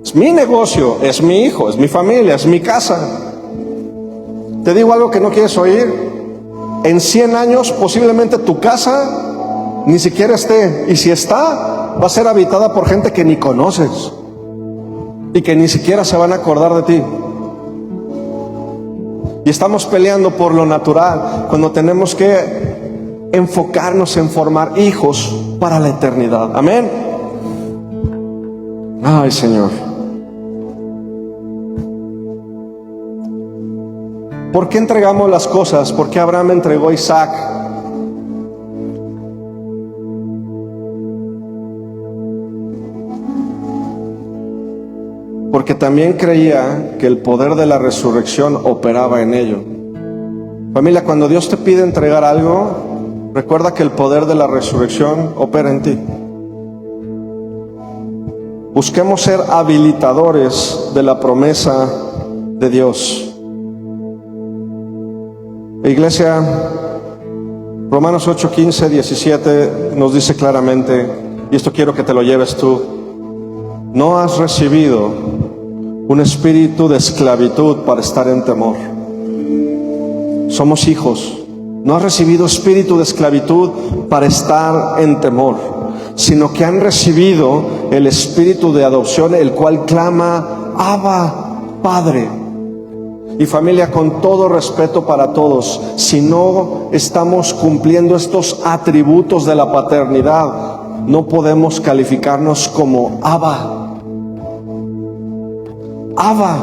S1: Es mi negocio, es mi hijo, es mi familia, es mi casa. Te digo algo que no quieres oír. En 100 años posiblemente tu casa ni siquiera esté. Y si está, va a ser habitada por gente que ni conoces y que ni siquiera se van a acordar de ti. Y estamos peleando por lo natural cuando tenemos que enfocarnos en formar hijos para la eternidad. Amén. Ay, Señor. ¿Por qué entregamos las cosas? ¿Por qué Abraham entregó a Isaac? Porque también creía que el poder de la resurrección operaba en ello. Familia, cuando Dios te pide entregar algo, recuerda que el poder de la resurrección opera en ti. Busquemos ser habilitadores de la promesa de Dios. Iglesia, Romanos 8, 15, 17 nos dice claramente, y esto quiero que te lo lleves tú: no has recibido un espíritu de esclavitud para estar en temor. Somos hijos. No has recibido espíritu de esclavitud para estar en temor, sino que han recibido el espíritu de adopción, el cual clama: Abba, Padre. Y familia, con todo respeto para todos, si no estamos cumpliendo estos atributos de la paternidad, no podemos calificarnos como Abba. Abba.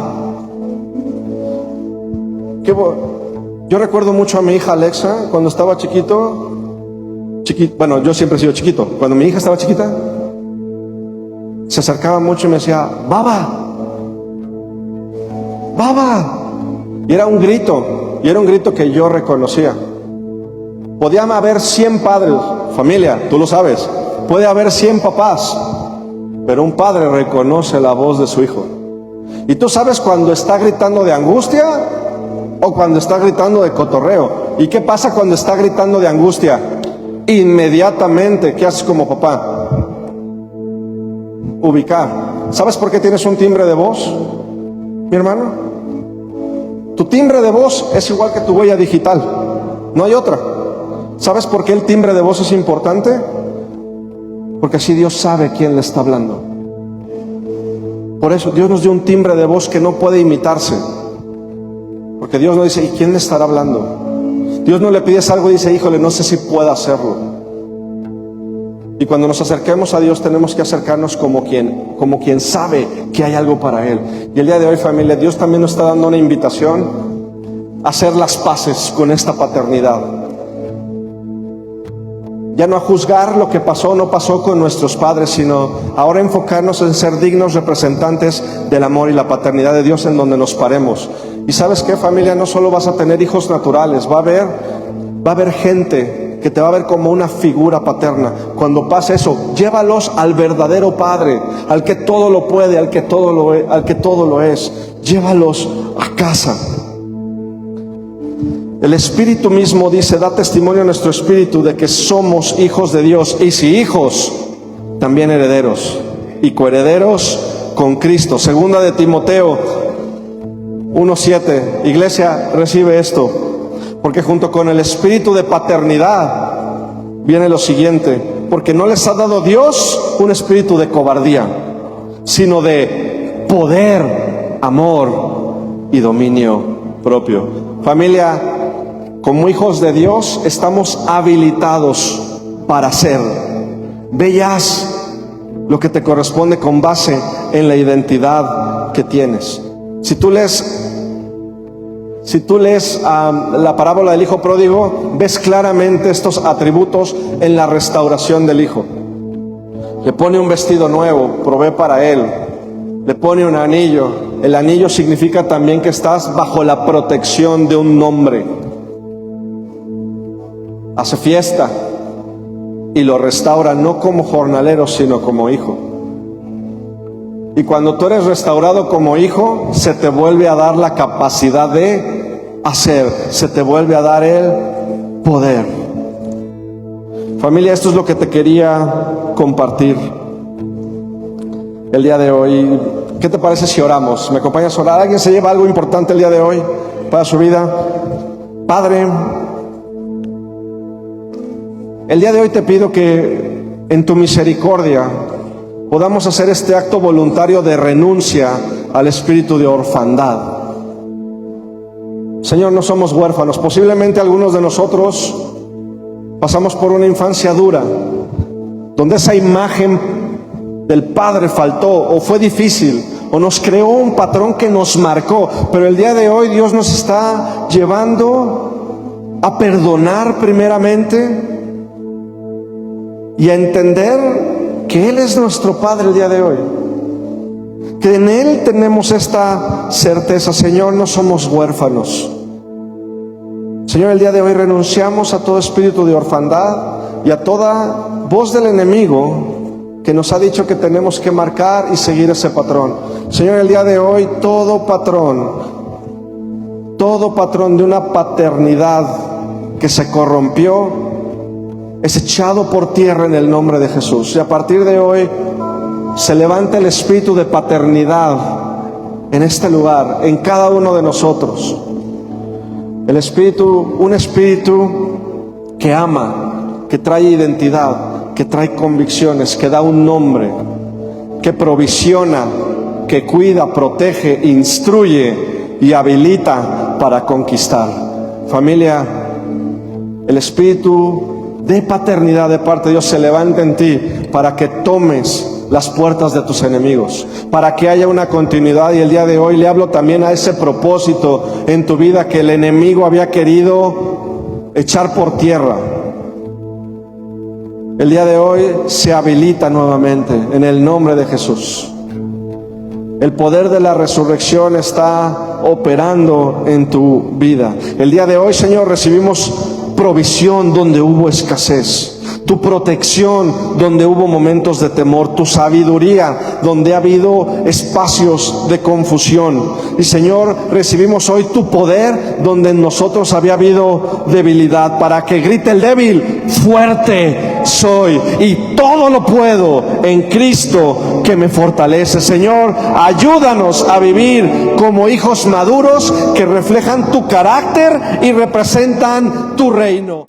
S1: Yo recuerdo mucho a mi hija Alexa cuando estaba chiquito. Bueno, yo siempre he sido chiquito. Cuando mi hija estaba chiquita, se acercaba mucho y me decía: Baba, Baba. Y era un grito que yo reconocía. Podía haber 100 padres, familia, tú lo sabes. Puede haber 100 papás, pero un padre reconoce la voz de su hijo. Y tú sabes cuando está gritando de angustia o cuando está gritando de cotorreo. ¿Y qué pasa cuando está gritando de angustia? Inmediatamente, ¿qué haces como papá? Ubicar. ¿Sabes por qué tienes un timbre de voz, mi hermano? Tu timbre de voz es igual que tu huella digital. No hay otra. ¿Sabes por qué el timbre de voz es importante? Porque así Dios sabe quién le está hablando. Por eso Dios nos dio un timbre de voz que no puede imitarse. Porque Dios no dice: ¿y quién le estará hablando? Dios no le pides algo y dice: híjole, no sé si pueda hacerlo. Y cuando nos acerquemos a Dios tenemos que acercarnos como quien sabe que hay algo para Él. Y el día de hoy, familia, Dios también nos está dando una invitación a hacer las paces con esta paternidad. Ya no a juzgar lo que pasó o no pasó con nuestros padres, sino ahora enfocarnos en ser dignos representantes del amor y la paternidad de Dios en donde nos paremos. Y ¿sabes qué, familia? No solo vas a tener hijos naturales, va a haber gente que te va a ver como una figura paterna. Cuando pase eso, llévalos al verdadero Padre, al que todo lo puede, al que todo lo es. Llévalos a casa. El Espíritu mismo dice, da testimonio a nuestro espíritu de que somos hijos de Dios, y si hijos, también herederos y coherederos con Cristo. Segunda de Timoteo 1:7. Iglesia, recibe esto, porque junto con el espíritu de paternidad viene lo siguiente: porque no les ha dado Dios un espíritu de cobardía, sino de poder, amor y dominio propio. Familia, como hijos de Dios estamos habilitados para ser. Ve y haz lo que te corresponde con base en la identidad que tienes. Si tú lees la parábola del hijo pródigo, ves claramente estos atributos en la restauración del hijo. Le pone un vestido nuevo, provee para él. Le pone un anillo. El anillo significa también que estás bajo la protección de un hombre. Hace fiesta y lo restaura no como jornalero, sino como hijo. Y cuando tú eres restaurado como hijo, se te vuelve a dar la capacidad de hacer, se te vuelve a dar el poder. Familia, esto es lo que te quería compartir el día de hoy. ¿Qué te parece si oramos? ¿Me acompañas a orar? ¿Alguien se lleva algo importante el día de hoy para su vida? Padre, el día de hoy te pido que en tu misericordia podamos hacer este acto voluntario de renuncia al espíritu de orfandad. Señor, no somos huérfanos. Posiblemente algunos de nosotros pasamos por una infancia dura, donde esa imagen del Padre faltó o fue difícil, o nos creó un patrón que nos marcó. Pero el día de hoy Dios nos está llevando a perdonar primeramente y a entender que Él es nuestro Padre el día de hoy, que en Él tenemos esta certeza. Señor, no somos huérfanos. Señor, el día de hoy renunciamos a todo espíritu de orfandad y a toda voz del enemigo que nos ha dicho que tenemos que marcar y seguir ese patrón. Señor, el día de hoy todo patrón de una paternidad que se corrompió es echado por tierra en el nombre de Jesús. Y a partir de hoy se levanta el espíritu de paternidad en este lugar, en cada uno de nosotros. Un espíritu que ama, que trae identidad, que trae convicciones, que da un nombre, que provisiona, que cuida, protege, instruye y habilita para conquistar. Familia, el espíritu de paternidad de parte de Dios se levanta en ti para que tomes las puertas de tus enemigos, para que haya una continuidad. Y el día de hoy le hablo también a ese propósito en tu vida que el enemigo había querido echar por tierra. El día de hoy se habilita nuevamente en el nombre de Jesús. El poder de la resurrección está operando en tu vida. El día de hoy, Señor, recibimos provisión donde hubo escasez, tu protección donde hubo momentos de temor, tu sabiduría donde ha habido espacios de confusión. Y Señor, recibimos hoy tu poder donde en nosotros había habido debilidad, para que grite el débil: fuerte soy y todo lo puedo en Cristo que me fortalece. Señor, ayúdanos a vivir como hijos maduros que reflejan tu carácter y representan tu reino.